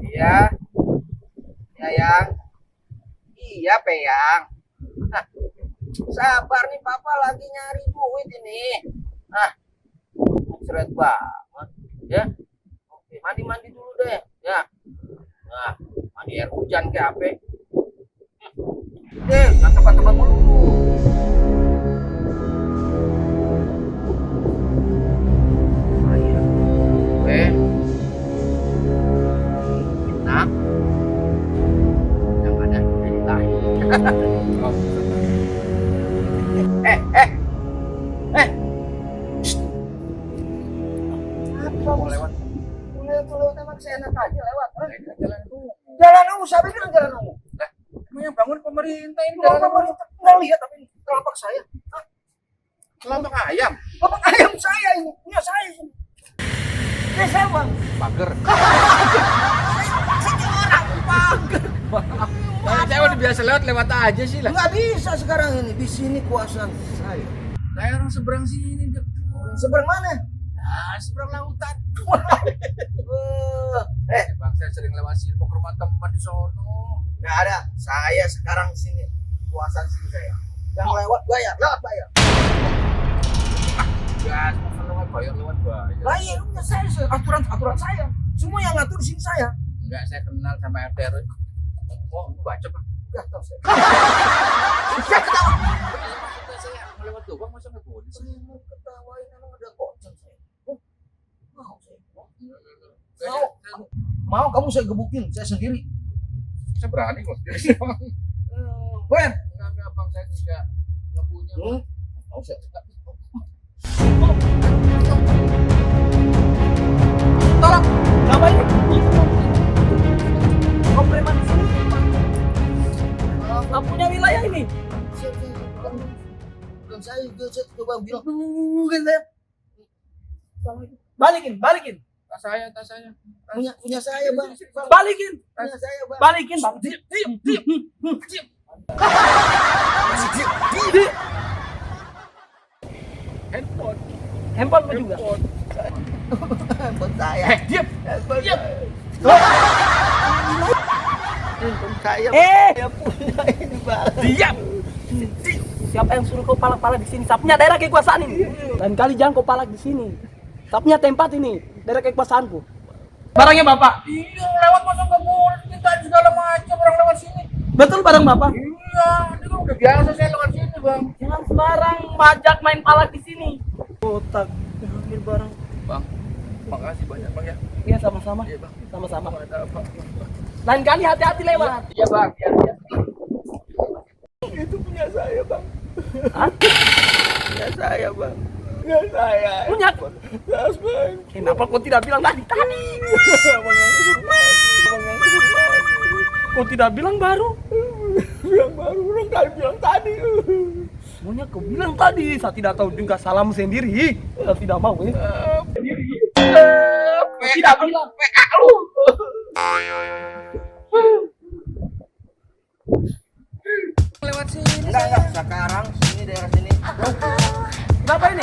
Iya, ya yang. Iya, Peyang. Nah, sabar nih, Papa lagi nyari duit ini. Nah, seret banget. Ya, oke, mandi-mandi dulu deh. Ya, nah, mandi air hujan ke apa? Deh, teman-teman dulu. Air. Oke. Nah, yang ada di lain. eh, eh, eh. Apa mau lewat? Lewat emang seenak aja lewat. Jalan umum. Jalan umum, siapa bilang jalan umum? Lah, emang yang bangun pemerintah ini jalan pemerintah. Nggak lihat tapi telapak saya. Hah? Telapak ayam? Telapak ayam saya ini, punya saya ini. Ini saya bang. Pager. Saya udah biasa lewat aja sih lah. Nggak bisa sekarang ini. Di sini kuasa saya. Saya orang seberang sini. Seberang mana? Nah, seberang lautan. Bang, saya sering lewat sini mau ke rumah teman di sono. Nggak ada. Saya sekarang sini. Kuasa sini saya. Yang lewat bayar. Ya, lewat bayar. Lah iya, saya aturan saya. Semua yang ngatur di sini saya. Enggak, saya kenal sama RT RW. Oh, baca Pak. Enggak tahu saya. Enggak ketawa. Saya mau lewat doang masa enggak boleh sih. Mau ketawain emang ada kocak saya. Mau saya. Mau kamu saya gebukin, saya sendiri. Saya berani kok sendiri. Ben, enggak Bang, saya enggak punya. Mau saya. Tolong, ngapain ini? Kau preman di sini? Nggak punya wilayah ini. Bukan saya, saya coba bilang. Bukan saya. Balikin. Tas saya. Punya saya, Bang. Balikin. Punya saya, Bang. Balikin, Bang. Diam. Diam. Handphone apa juga? Handphone saya. Diam. Handphone saya. Ya punya ini, Bang. Diam. Siapa yang suruh kau palak-palak di sini? Sapnya daerah kekuasaan ini. Lain kali jangan kau palak di sini. Sapnya tempat ini daerah kekuasaanku. Barangnya Bapak? Iya, lewat masa nggak boleh. Kita segala macam orang lewat sini. Betul barang Bapak? Iya, ini kan udah biasa saya lewat sini, Bang. Jangan sembarang majak main palak di sini. Otak, ambil barang. Bang, makasih banyak Bang ya. Iya, sama-sama. Iya, Bang. Sama-sama. Lain kali hati-hati lewat. Iya, Bang. Iya. Itu punya saya, Bang. Hah? Punya saya, Bang. Punya saya. Punya? Bang. Kenapa kau tidak bilang tadi? Kau tidak bilang baru? Bilang baru, orang kali bilang tadi. Semuanya kau bilang tadi. Saya tidak tahu juga salamu sendiri. Saya tidak mau ya. Sendiri. Tidak bilang. PA lu. Lewat sini. Enggak. Sekarang sini daerah sini. Kenapa ini?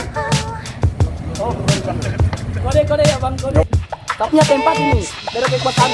Oh, kode ya Bang, kode. Tapnya tempat ini, daerah kekuasaan.